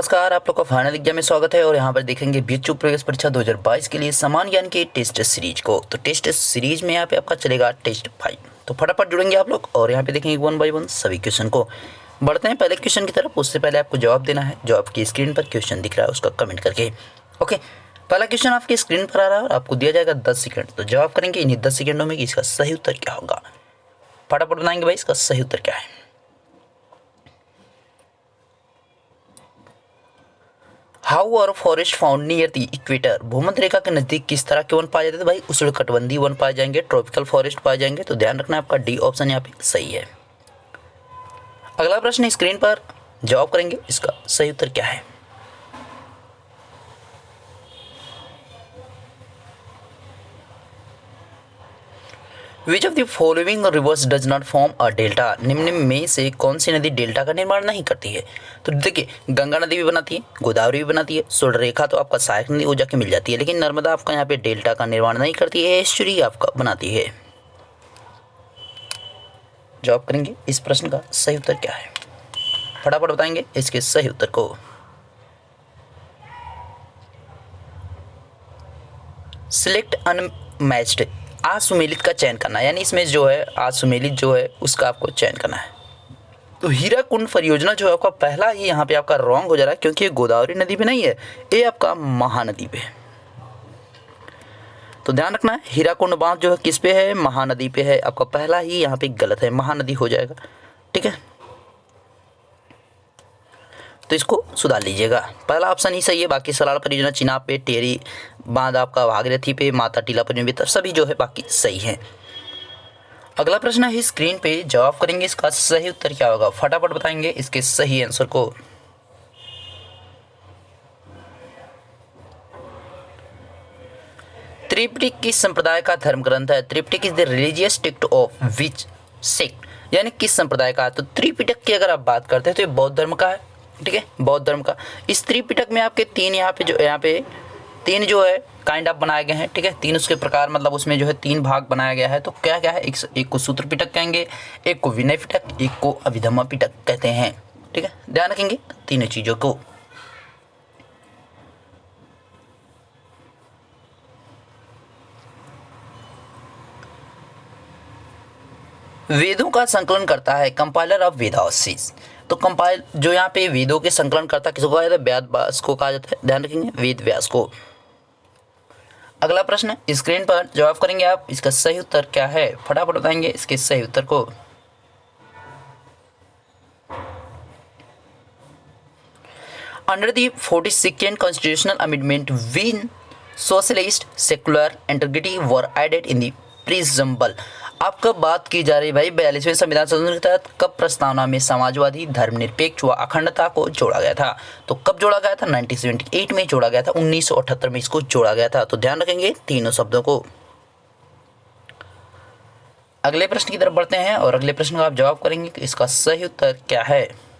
नमस्कार, आप लोग का फाइनल एग्जाम में स्वागत है और यहाँ पर देखेंगे बीएचयू प्रवेश परीक्षा 2022 के लिए सामान्य ज्ञान के टेस्ट सीरीज को। तो टेस्ट सीरीज में यहाँ पे आपका चलेगा टेस्ट 5। तो फटाफट जुड़ेंगे आप लोग और यहाँ पे देखेंगे 1 बाय 1 सभी क्वेश्चन को। बढ़ते हैं पहले क्वेश्चन की तरफ। उससे पहले आपको जवाब देना है। जो आपकी स्क्रीन पर क्वेश्चन दिख रहा है उसका कमेंट करके। ओके, पहला क्वेश्चन आपकी स्क्रीन पर आ रहा है और आपको दिया जाएगा 10 सेकंड। तो जवाब करेंगे इन्हीं 10 सेकंडों में कि इसका सही उत्तर क्या होगा। फटाफट बताएंगे भाई इसका सही उत्तर क्या है। How are forest found near the equator. भूमध्य रेखा के नजदीक किस तरह के वन पाए जाते हैं भाई। उष्णकटिबंधीय वन पाए जाएंगे, ट्रॉपिकल फॉरेस्ट पाए जाएंगे। तो ध्यान रखना आपका डी ऑप्शन यहाँ पे सही है। अगला प्रश्न स्क्रीन पर जवाब करेंगे इसका सही उत्तर क्या है। Which of the following rivers does not form a delta. निम्न में से कौन सी नदी डेल्टा का निर्माण नहीं करती है। तो देखिए, गंगा नदी भी बनाती है, गोदावरी भी बनाती है, स्वर्ण रेखा तो आपका सहायक नदी हो जाके मिल जाती है, लेकिन नर्मदा आपका यहाँ पे डेल्टा का निर्माण नहीं करती है, एस्चुरी आपका बनाती है। जवाब करेंगे इस प्रश्न का सही उत्तर क्या है। फटाफट बताएंगे इसके सही उत्तर को। सिलेक्ट अनमैच्ड, असुमेलित का चयन करना, यानी इसमें जो है असुमेलित जो है उसका आपको चयन करना है। तो हीराकुंड परियोजना जो है आपका पहला ही यहाँ पे आपका रॉन्ग हो जा रहा है, क्योंकि ये गोदावरी नदी पे नहीं है, ये आपका महानदी पे है। तो ध्यान रखना है, हीराकुंड बांध जो है किस पे है, महानदी पे है। आपका पहला ही यहाँ पे गलत है, महानदी हो जाएगा। ठीक है, तो इसको सुधार लीजिएगा। पहला ऑप्शन ही सही है, बाकी सलाल परियोजना चिनाब पे, टेरी बांध आपका भागीरथी पे, माता टीला परियोजना सभी जो है बाकी सही है। अगला प्रश्न है स्क्रीन पे, जवाब करेंगे इसका सही उत्तर क्या होगा। फटाफट बताएंगे इसके सही आंसर को। त्रिपिटक किस संप्रदाय का धर्म ग्रंथ है। Tripitaka is the religious text of which sect, यानी किस संप्रदाय का। तो त्रिपिटक की अगर आप बात करते हैं तो ये बौद्ध धर्म का है। ठीक है, बौद्ध धर्म का। इस त्रिपिटक में आपके तीन यहाँ पे तीन जो है काइंड ऑफ बनाए गए हैं। ठीक है, तीन उसके प्रकार, मतलब उसमें जो है तीन भाग बनाया गया है। तो क्या क्या है, एक को सूत्र पिटक कहेंगे, एक को विनय पिटक, एक को अभिधम्म पिटक कहते हैं। ठीक है, ध्यान रखेंगे तीनों चीजों को। वेदों का संकलन करता है, कंपाइलर ऑफ वेदासीस। तो कंपाइल जो यहाँ पे वेदों के संकलन करता किसको कहा जाता है, वेद व्यास को कहा जाता है। ध्यान रखेंगे, वेद व्यास को। अगला प्रश्न स्क्रीन पर जवाब करेंगे आप, इसका सही उत्तर क्या है। फटाफट बताएंगे इसके सही उत्तर को। Under the 42nd constitutional amendment when socialist secular integrity were added in the preamble. अब कब बात की जा रही है भाई, 42वें संविधान संशोधन के तहत कब प्रस्तावना में समाजवादी, धर्मनिरपेक्ष व अखंडता को जोड़ा गया था। तो कब जोड़ा गया था, 1978 में जोड़ा गया था, 1978 में इसको जोड़ा गया था। तो ध्यान रखेंगे तीनों शब्दों को। अगले प्रश्न की तरफ बढ़ते हैं और अगले प्रश्न का आप जवाब करेंगे कि इसका सही उत्तर क्या है।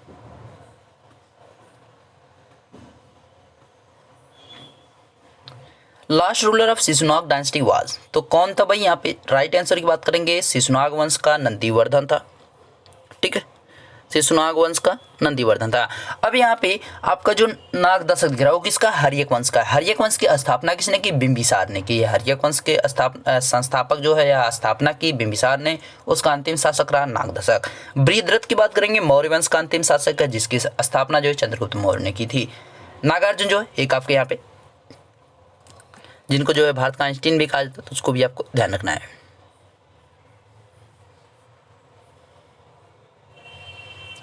Last ruler of Shishunaga dynasty was, तो कौन था भाई। यहाँ पे राइट आंसर की बात करेंगे, शिशुनाग वंश का नंदीवर्धन था। ठीक है, शिशुनाग वंश का नंदीवर्धन था। अब यहाँ पे आपका जो नाग दशक दिख रहा है वो किसका, हर्यक वंश का। हर्यक वंश की स्थापना किसने की, बिंबिसार ने की। हर्यक वंश के संस्थापक जो है या स्थापना की बिंबिसार ने। उसका अंतिम शासक रहा नाग दशक। बृहद्रथ की बात करेंगे, मौर्य वंश का अंतिम शासक है, जिसकी स्थापना जो है चंद्रगुप्त मौर्य ने की थी। नागार्जुन जो है एक आपके यहाँ पे, जिनको जो है भारत का आइंस्टीन भी कहा जाता है, तो उसको भी आपको ध्यान रखना है।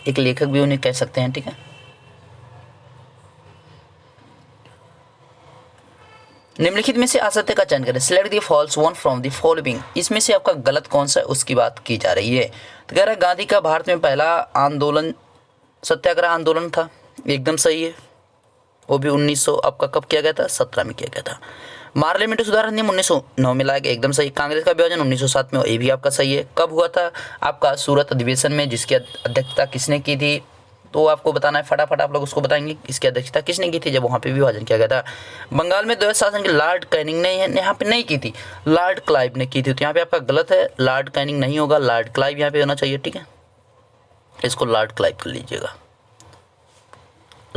एक लेखक भी उन्हें कह सकते हैं। ठीक है, निम्नलिखित में से असत्य का चयन करें। Select the false one from the following. इसमें से आपका गलत कौन सा है उसकी बात की जा रही है। तो कह रहा है गांधी का भारत में पहला आंदोलन सत्याग्रह आंदोलन था, एकदम सही है। वो भी 1900 आपका कब किया गया था, 17 में किया गया था। पार्लियामेंट सुधार अधिनियम 1909 में लाया गया, एकदम सही। कांग्रेस का विभाजन 1907 में, ये भी आपका सही है। कब हुआ था, आपका सूरत अधिवेशन में, जिसकी अध्यक्षता किसने की थी, तो आपको बताना है। फटाफट आप लोग उसको बताएंगे इसकी अध्यक्षता किसने की थी जब वहाँ पे विभाजन किया गया था। बंगाल में द्वैध शासन की लॉर्ड कैनिंग ने यहाँ पे नहीं की थी, लॉर्ड क्लाइव ने की थी। तो यहाँ पे आपका गलत है, लॉर्ड कैनिंग नहीं होगा, लॉर्ड क्लाइव यहाँ पे होना चाहिए। ठीक है, इसको लॉर्ड क्लाइव कर लीजिएगा।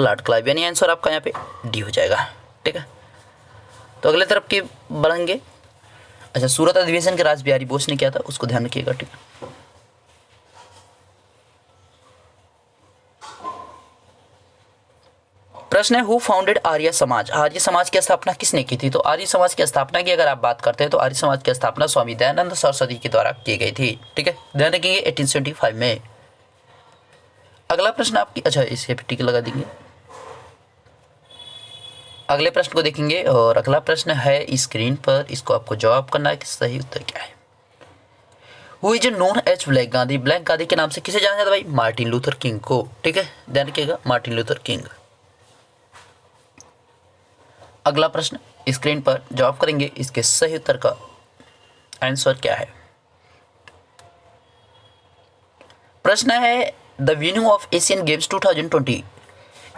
लॉर्ड क्लाइव, यानी आंसर आपका यहाँ पे डी हो जाएगा। ठीक है, तो अगले तरफ के बढ़ेंगे। अच्छा, सूरत अधिवेशन के राज बिहारी बोस ने किया था, उसको ध्यान रखिएगा। ठीक है, प्रश्न है हु फाउंडेड आर्य समाज, आर्य समाज की स्थापना किसने की थी? तो आर्य समाज की स्थापना की अगर आप बात करते हैं तो आर्य समाज की स्थापना स्वामी दयानंद सरस्वती के द्वारा की गई थी। ठीक है, ध्यान रखिए 1875 में। अगला प्रश्न आपकी, अच्छा इसे पे टिक लगा देंगे, अगले प्रश्न को देखेंगे। और अगला प्रश्न है स्क्रीन पर, इसको आपको जवाब करना है कि सही उत्तर क्या है। Who is known as black Gandhi, black Gandhi के नाम से किसे जाना जाता है भाई? मार्टिन लूथर किंग को। ठीक है, ध्यान रखिएगा मार्टिन लूथर किंग। अगला प्रश्न स्क्रीन पर जवाब करेंगे, इसके सही उत्तर का आंसर क्या है। प्रश्न है the venue of Asian games 2020,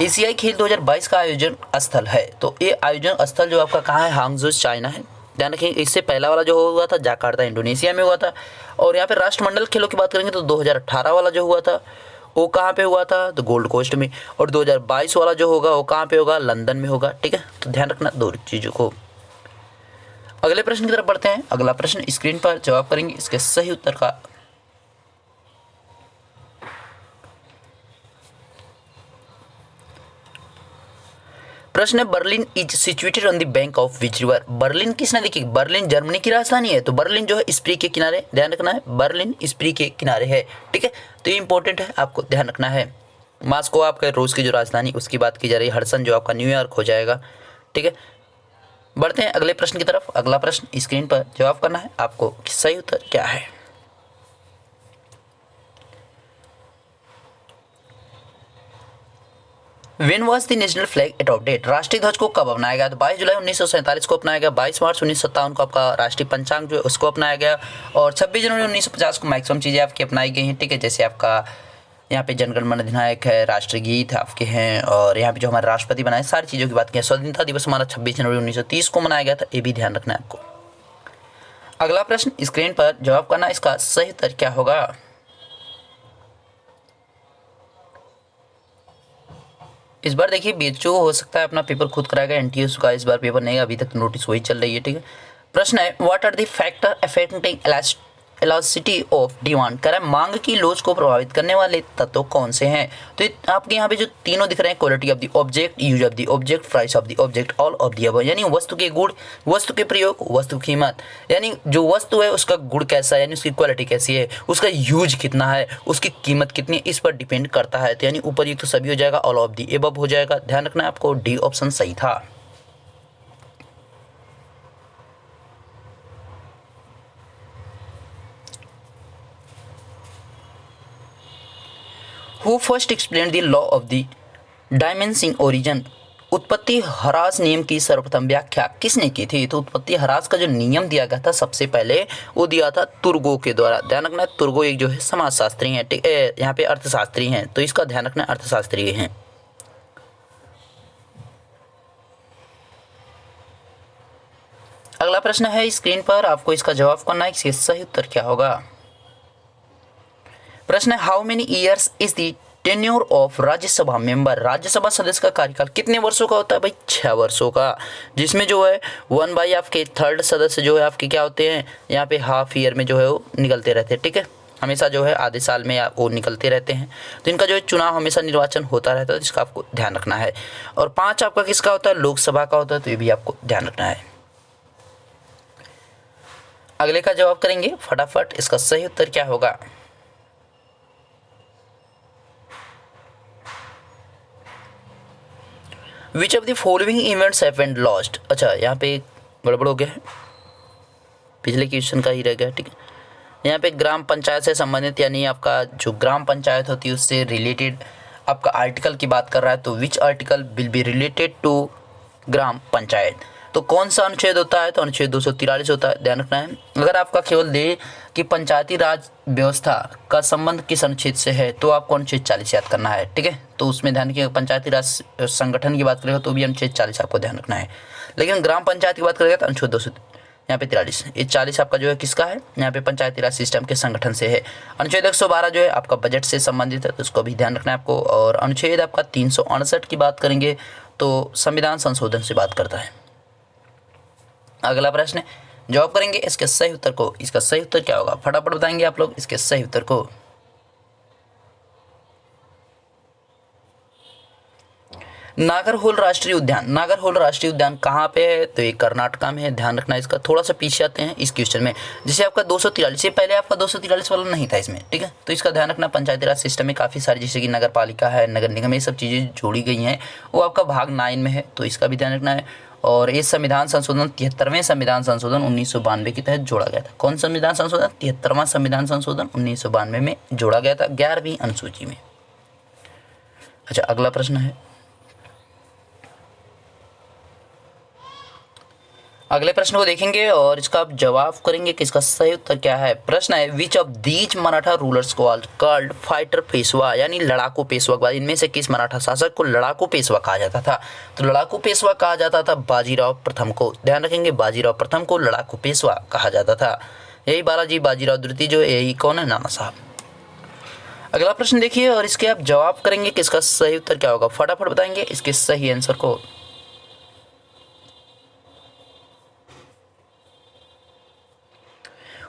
एशियाई खेल 2022 का आयोजन स्थल है। तो ये आयोजन स्थल जो आपका कहाँ है? हांगझो चाइना है। ध्यान रखें, इससे पहला वाला जो हुआ था जकार्ता इंडोनेशिया में हुआ था। और यहाँ पे राष्ट्रमंडल खेलों की बात करेंगे तो 2018 वाला जो हुआ था वो कहाँ पे हुआ था? तो गोल्ड कोस्ट में। और 2022 वाला जो होगा वो कहाँ पे होगा? लंदन में होगा। ठीक है, तो ध्यान रखना दो चीज़ों को। अगले प्रश्न की तरफ बढ़ते हैं। अगला प्रश्न स्क्रीन पर जवाब करेंगे, इसके सही उत्तर का प्रश्न है Berlin is situated on the bank of which river, Berlin किस नदी की? बर्लिन जर्मनी की राजधानी है, तो बर्लिन जो है स्प्री के किनारे, ध्यान रखना है बर्लिन स्प्री के किनारे है। ठीक है, तो ये इंपॉर्टेंट है, आपको ध्यान रखना है। मास्को आपका रूस की जो राजधानी उसकी बात की जा रही है, हडसन जो आपका न्यूयॉर्क हो जाएगा। ठीक है, बढ़ते हैं अगले प्रश्न की तरफ। अगला प्रश्न स्क्रीन पर जवाब करना है आपको, सही उत्तर क्या है। When was the national flag adopted, राष्ट्रीय ध्वज को कब अपनाया गया? तो 22 जुलाई 1947 को अपनाया गया, 22 मार्च 1957 को आपका राष्ट्रीय पंचांग जो है उसको अपनाया गया, और 26 जनवरी 1950 को मैक्सिमम चीज़ें आपकी अपनाई गई हैं। ठीक है, जैसे आपका यहाँ पे जनगण मन अधिनायक है, राष्ट्रीय गीत आपके हैं, और यहाँ पे जो हमारे राष्ट्रपति बनाए, सारी चीज़ों की बात की। स्वतंत्रता दिवस हमारा 26 जनवरी 1930 को मनाया गया था, ये भी ध्यान रखना है आपको। अगला प्रश्न स्क्रीन पर जवाब करना, इसका सही उत्तर क्या होगा। इस बार देखिए बीएचओ हो सकता है अपना पेपर खुद कराएगा, एनटीएस का इस बार पेपर नहीं, अभी तक नोटिस वही चल रही है। ठीक है, प्रश्न है what are the factor affecting elasticity of demand, कह रहा है मांग की लोच को प्रभावित करने वाले तत्व कौन से हैं? तो आपके यहाँ पे जो तीनों दिख रहे हैं, quality of the object, use of the object, price of the object, all of the above, यानी वस्तु के गुण, वस्तु के प्रयोग, वस्तु की कीमत, यानी जो वस्तु है उसका गुण कैसा है, यानी उसकी क्वालिटी कैसी है, उसका यूज कितना है, उसकी कीमत कितनी है, इस पर डिपेंड करता है। तो यानी ऊपर तो सभी हो जाएगा, ऑल ऑफ द अबव हो जाएगा। ध्यान रखना है आपको, डी ऑप्शन सही था। Who first explained the law of the diminishing origin, उत्पत्ति ह्रास नियम की सर्वप्रथम व्याख्या किसने की थी? तो उत्पत्ति ह्रास का जो नियम दिया गया था सबसे पहले वो दिया था तुर्गो के द्वारा। ध्यान रखना है, तुर्गो एक जो है समाजशास्त्री हैं, ठीक है, यहाँ पे अर्थशास्त्री हैं, तो इसका ध्यान रखना, अर्थशास्त्री हैं। अगला प्रश्न है स्क्रीन पर, आपको इसका जवाब करना है, इसका सही उत्तर क्या होगा। प्रश्न है how many years is the tenure of Rajya Sabha member, Rajya Sabha सदस्य का कार्यकाल कितने वर्षों का होता है भाई? 6 वर्षों का, जिसमें जो है 1/3 आपके थर्ड सदस्य जो है आपके क्या होते हैं, यहाँ पे हाफ ईयर में जो है वो निकलते रहते हैं। ठीक है, हमेशा जो है आधे साल में वो निकलते रहते हैं, तो इनका जो है चुनाव हमेशा निर्वाचन होता रहता है, जिसका आपको ध्यान रखना है। और 5 आपका किसका होता है? लोकसभा का होता है, तो ये भी आपको ध्यान रखना है। अगले का जवाब करेंगे फटाफट, इसका सही उत्तर क्या होगा। Which of the following events happened lost, अच्छा यहाँ पे गड़बड़ हो गया है, पिछले क्वेश्चन का ही रह गया। ठीक है, यहाँ पे ग्राम पंचायत से संबंधित, यानी आपका जो ग्राम पंचायत होती है उससे रिलेटेड आपका आर्टिकल की बात कर रहा है, तो which article will be related to gram panchayat, तो कौन सा अनुच्छेद होता है? तो अनुच्छेद 243 होता है, ध्यान रखना है। अगर आपका केवल दे कि पंचायती राज व्यवस्था का संबंध किस अनुच्छेद से है, तो आपको अनुच्छेद 40 याद करना है। ठीक है, तो उसमें ध्यान रखिएगा, पंचायती राज संगठन की बात करेगा तो भी अनुच्छेद 40 आपको ध्यान रखना है, लेकिन ग्राम पंचायत की बात करेगा तो अनुच्छेद यहाँ पे 43, ये 40 आपका जो है किसका है, यहाँ पे पंचायती राज सिस्टम के संगठन से है। अनुच्छेद 112 जो है आपका बजट से संबंधित है, तो उसको भी ध्यान रखना है आपको। और अनुच्छेद आपका 368 की बात करेंगे तो संविधान संशोधन से बात करता है। अगला प्रश्न है, जवाब करेंगे इसके सही उत्तर को। इसका सही उत्तर क्या होगा, फटाफट बताएंगे आप लोग इसके सही उत्तर को। नागरहोल राष्ट्रीय उद्यान, नागरहोल राष्ट्रीय उद्यान कहाँ पे है, तो ये कर्नाटका में है, ध्यान रखना इसका। थोड़ा सा पीछे आते हैं इस क्वेश्चन में, जैसे आपका 243, ये पहले आपका 243 वाला नहीं था इसमें, ठीक है, तो इसका ध्यान रखना। पंचायती राज सिस्टम में काफ़ी सारी, जैसे कि नगर पालिका है, नगर निगम, ये सब चीज़ें जोड़ी गई हैं, वो आपका भाग 9 में है, तो इसका भी ध्यान रखना है। और ये संविधान संशोधन 73वें संविधान संशोधन 1992 के तहत जोड़ा गया था। कौन संविधान संशोधन, 73वां संविधान संशोधन 1992 में जोड़ा गया था, 11वीं अनुसूची में। अच्छा, अगला प्रश्न है, अगले प्रश्न को देखेंगे और इसका आप जवाब करेंगे कि इसका सही उत्तर क्या है। प्रश्न है, विच of these Maratha rulers called fighter Peshwa, यानी लड़ाकू पेशवा, इनमें से किस मराठा शासक को लड़ाकू पेशवा कहा जाता था। तो लड़ाकू पेशवा कहा जाता था बाजीराव प्रथम को, ध्यान रखेंगे, बाजीराव प्रथम को लड़ाकू पेशवा कहा जाता था। यही बालाजी बाजीराव द्वितीय जो यही कौन है, नाना साहब। अगला प्रश्न देखिए और इसके आप जवाब करेंगे कि इसका सही उत्तर क्या होगा, फटाफट बताएंगे इसके सही आंसर को।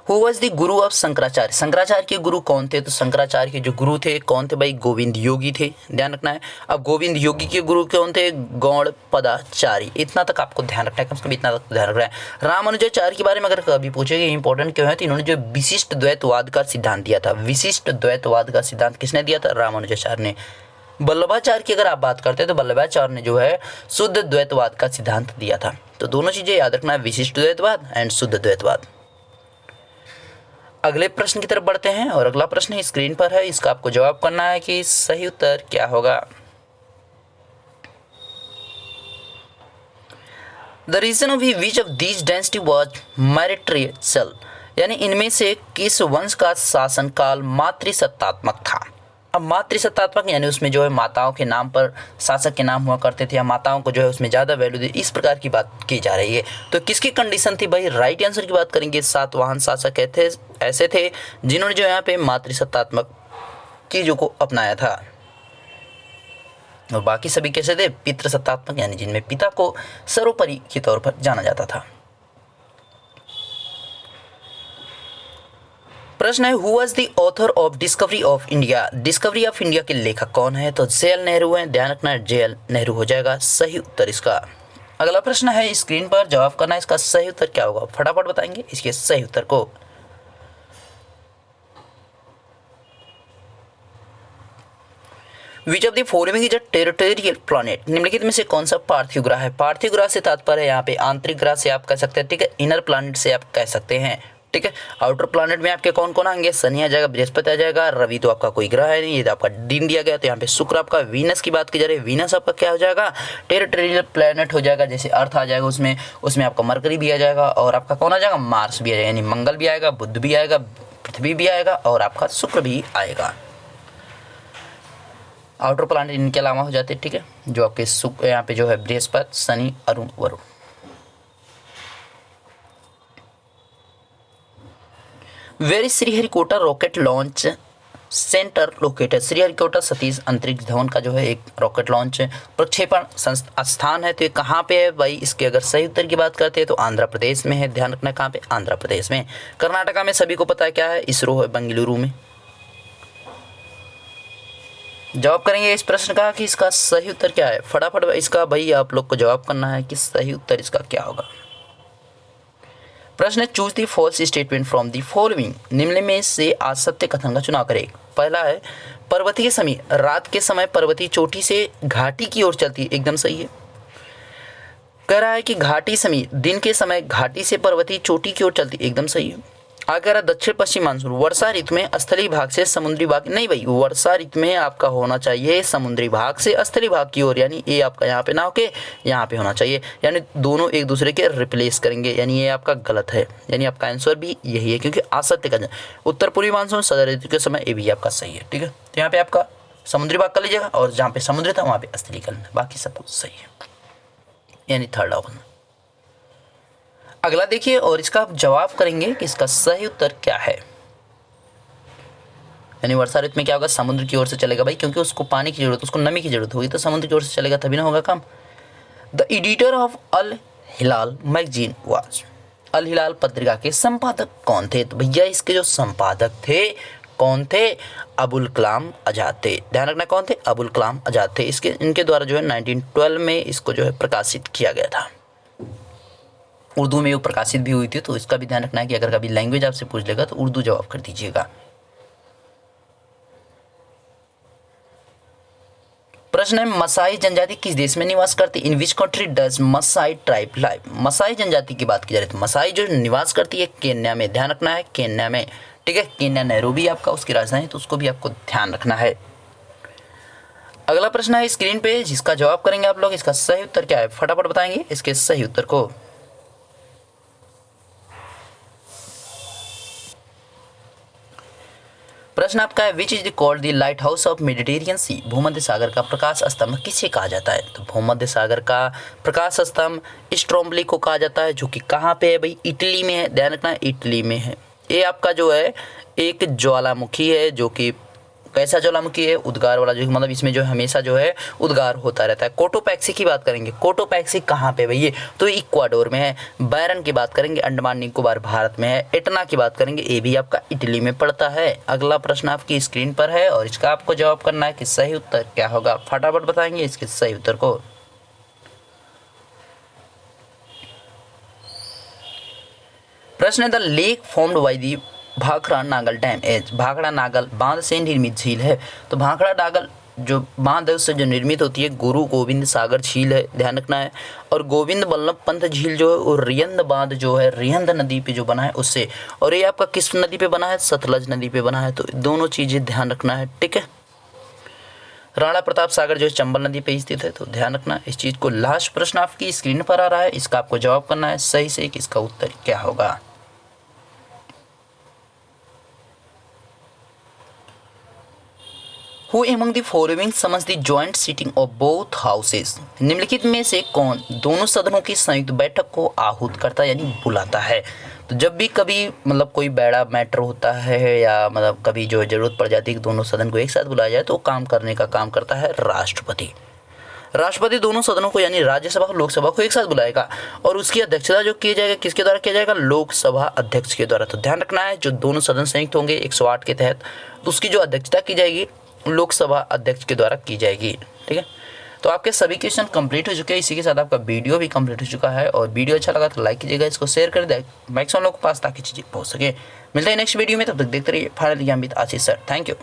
Who was the Guru of Shankaracharya, Shankaracharya के गुरु कौन थे, तो शंकराचार्य के जो गुरु थे कौन थे भाई, गोविंद योगी थे, ध्यान रखना है। अब गोविंद योगी के गुरु कौन थे, गौड़पदाचारी, इतना तक आपको ध्यान रखना है, कम से कम इतना तक ध्यान रखना है। रामानुजाचार्य के बारे में अगर कभी पूछेंगे इंपॉर्टेंट क्यों है, तो इन्होंने जो विशिष्ट द्वैतवाद का सिद्धांत दिया था, विशिष्ट द्वैतवाद का सिद्धांत किसने दिया था, रामानुजाचार्य ने। वल्लभाचार्य की अगर आप बात करते हैं तो वल्लभाचार्य ने जो है शुद्ध द्वैतवाद का सिद्धांत दिया था। तो दोनों चीजें याद रखना है, विशिष्ट द्वैतवाद एंड शुद्ध द्वैतवाद। अगले प्रश्न की तरफ बढ़ते हैं और अगला प्रश्न स्क्रीन पर है, इसका आपको जवाब करना है कि सही उत्तर क्या होगा। The region of which of these dynasty was matriarchal, यानी इनमें से किस वंश का शासनकाल मातृसत्तात्मक था। अब मातृसत्तात्मक यानी उसमें जो है माताओं के नाम पर शासक के नाम हुआ करते थे, या माताओं को जो है उसमें ज़्यादा वैल्यू दी, इस प्रकार की बात की जा रही है। तो किसकी कंडीशन थी भाई, राइट आंसर की बात करेंगे, सातवाहन शासक ऐसे थे जिन्होंने जो यहाँ पे मातृसत्तात्मक चीज़ों को अपनाया था, और बाकी सभी कैसे थे, पितृसत्तात्मक, यानी जिनमें पिता को सर्वोपरि के तौर पर जाना जाता था। प्रश्न है, who was the author of discovery of India, discovery of India के लेखक कौन है, तो जे.एल. नेहरू है, ध्यान रखना है जे.एल. नेहरू हो जाएगा सही उत्तर इसका। अगला प्रश्न है स्क्रीन पर, जवाब करना है इसका सही उत्तर क्या होगा, फटाफट बताएंगे इसके सही उत्तर को। Which of the following is a territorial planet, निम्नलिखित में से कौन सा पार्थिव ग्रह है। पार्थिव ग्रह से तात्पर्य है यहाँ पे आंतरिक ग्रह से आप कह सकते हैं, ठीक है, इनर प्लैनेट से आप कह सकते हैं, ठीक है। आउटर प्लैनेट में आपके कौन कौन आएंगे, शनि आ जाएगा, बृहस्पति आ जाएगा, रवि तो आपका कोई ग्रह है नहीं, ये तो आपका दिन दिया गया, तो यहाँ पे शुक्र आपका, वीनस की बात की जा रही है, वीनस आपका क्या हो जाएगा, टेरिटोरियल प्लैनेट हो जाएगा, जैसे अर्थ आ जाएगा उसमें आपका मरकरी भी आ जाएगा, और आपका कौन आ जाएगा, मार्स भी आ जाएगा, यानी मंगल भी आएगा, बुध भी आएगा, पृथ्वी भी आएगा, और आपका शुक्र भी आएगा। आउटर प्लैनेट इनके अलावा हो जाते हैं, ठीक है, जो आपके शुक्र यहाँ पे जो है बृहस्पति, शनि, अरुण, वरुण। Where is Sriharikota rocket launch centre located, Sriharikota Satish अंतरिक्ष धवन का जो है एक रॉकेट लॉन्च प्रक्षेपण स्थान है, तो ये कहाँ पे है भाई, इसके अगर सही उत्तर की बात करते हैं तो आंध्र प्रदेश में है, ध्यान रखना कहाँ पे, आंध्र प्रदेश में। कर्नाटका में सभी को पता है क्या है, इसरो है बेंगलुरु में। जवाब करेंगे इस प्रश्न का कि इसका सही उत्तर क्या है, फटाफट इसका भाई आप लोग को जवाब करना है कि सही उत्तर इसका क्या होगा। प्रश्न है, choose the false statement from the following, निम्न में से असत्य कथन का चुनाव करें। पहला है, पर्वतीय समय, रात के समय पर्वतीय चोटी से घाटी की ओर चलती है, एकदम सही है। कह रहा है कि घाटी समय, दिन के समय घाटी से पर्वतीय चोटी की ओर चलती, एकदम सही है। अगर दक्षिण पश्चिम मानसून वर्षा ऋतु में स्थलीय भाग से समुद्री भाग, नहीं भाई, वर्षा ऋतु में आपका होना चाहिए समुद्री भाग से स्थलीय भाग की ओर, यानी ये आपका यहाँ पे ना होके यहाँ पे होना चाहिए, यानी दोनों एक दूसरे के रिप्लेस करेंगे, यानी ये आपका गलत है, यानी आपका आंसर भी यही है, क्योंकि असत्य का उत्तर पूर्वी मानसून सदर ऋतु के समय ये भी आपका सही है, ठीक है। तो यहाँ पे आपका समुद्री भाग कर लीजिएगा, और जहाँ पे समुद्र था वहाँ पे स्थलीय कर लेना, बाकी सब कुछ सही है, यानी थर्ड ऑप्शन। अगला देखिए और इसका आप जवाब करेंगे कि इसका सही उत्तर क्या है। यानी वर्षा ऋतु में क्या होगा, समुद्र की ओर से चलेगा भाई, क्योंकि उसको पानी की जरूरत, उसको नमी की जरूरत होगी, तो समुद्र की ओर से चलेगा तभी ना होगा काम। The editor of Al Hilal magazine was, Al Hilal पत्रिका के संपादक कौन थे? तो भैया इसके जो संपादक थे कौन थे? अबुल कलाम आज़ाद थे। ध्यान रखना कौन थे? अबुल कलाम आज़ाद थे। इनके द्वारा जो है 1912 में इसको जो है प्रकाशित किया गया था। उर्दू में वो प्रकाशित भी हुई थी, तो इसका भी ध्यान रखना है कि अगर कभी लैंग्वेज आपसे पूछ लेगा तो उर्दू जवाब कर दीजिएगा। प्रश्न है, मसाई जनजाति किस देश में निवास करती? In which country does Masai tribe live? Masai जनजाति की बात की जा रही है तो मसाई जो निवास करती है केन्या में। ध्यान रखना है केन्या में, ठीक है। केन्या नैरोबी आपका उसकी राजधानी, तो उसको भी आपको ध्यान रखना है। अगला प्रश्न है स्क्रीन पे, जिसका जवाब करेंगे आप लोग। इसका सही उत्तर क्या है, फटाफट बताएंगे इसके सही उत्तर को। प्रश्न आपका है, which is the called the light house of Mediterranean sea? भूमध्य सागर का प्रकाश स्तंभ किसे कहा जाता है? तो भूमध्य सागर का प्रकाश स्तंभ स्ट्रोम्बली को कहा जाता है, जो कि कहाँ पे है भाई? इटली में है। ध्यान रखना इटली में है। ये आपका जो है एक ज्वालामुखी है, जो कि कैसा ज्वालामुखी है? उद्गार वाला, जो मतलब इसमें जो हमेशा जो है उद्गार होता रहता है। कोटोपैक्सी की बात करेंगे, कोटोपैक्सी कहाँ पे भैया? तो इक्वाडोर में है। बैरन की बात करेंगे, अंडमान निकोबार भारत में है। एटना की बात करेंगे, ये भी आपका इटली में पड़ता है। अगला प्रश्न आपकी स्क्रीन पर है और इसका आपको जवाब करना है कि सही उत्तर क्या होगा। फटाफट बताएंगे इसके सही उत्तर को। प्रश्न है, the lake formed by the Bhakra Nangal dam is, Bhakra Nangal बांध से निर्मित झील है। तो भाखड़ा नागल जो बांध है उससे जो निर्मित होती है गुरु गोविंद सागर झील है। ध्यान रखना है। और गोविंद बल्लभ पंत झील जो है वो रियंद बांध जो है रियंद नदी पे जो बना है उससे। और ये आपका किस नदी पे बना है? सतलज नदी पे बना है। तो दोनों चीज़ें ध्यान रखना है, ठीक है। राणा प्रताप सागर जो है चंबल नदी पे स्थित है, तो ध्यान रखना इस चीज़ को। लास्ट प्रश्न आपकी स्क्रीन पर आ रहा है, इसका आपको जवाब करना है सही से कि इसका उत्तर क्या होगा। Who among the following summons the joint sitting of both houses? निम्नलिखित में से कौन दोनों सदनों की संयुक्त बैठक को आहूत करता है यानी बुलाता है? तो जब भी कभी मतलब कोई बड़ा मैटर होता है या मतलब कभी जो जरूरत पड़ जाती है कि दोनों सदन को एक साथ बुलाया जाए, तो काम करने का काम करता है राष्ट्रपति। राष्ट्रपति दोनों सदनों को यानी राज्यसभा और लोकसभा को एक साथ बुलाएगा और उसकी अध्यक्षता जो की जाएगा किसके द्वारा किया जाएगा? लोकसभा अध्यक्ष के द्वारा। तो ध्यान रखना है जो दोनों सदन संयुक्त होंगे 108 के तहत, तो उसकी जो अध्यक्षता की जाएगी लोकसभा अध्यक्ष के द्वारा की जाएगी, ठीक है। तो आपके सभी क्वेश्चन कंप्लीट हो चुके हैं। इसी के साथ आपका वीडियो भी कंप्लीट हो चुका है। और वीडियो अच्छा लगा तो लाइक कीजिएगा, इसको शेयर कर दे मैक्सिमम लोगों के पास ताकि चीज़ें पहुंच सके। मिलते हैं नेक्स्ट वीडियो में, तब तक देखते रहिए फाइनल ज्ञानविद आशीष सर। Thank you.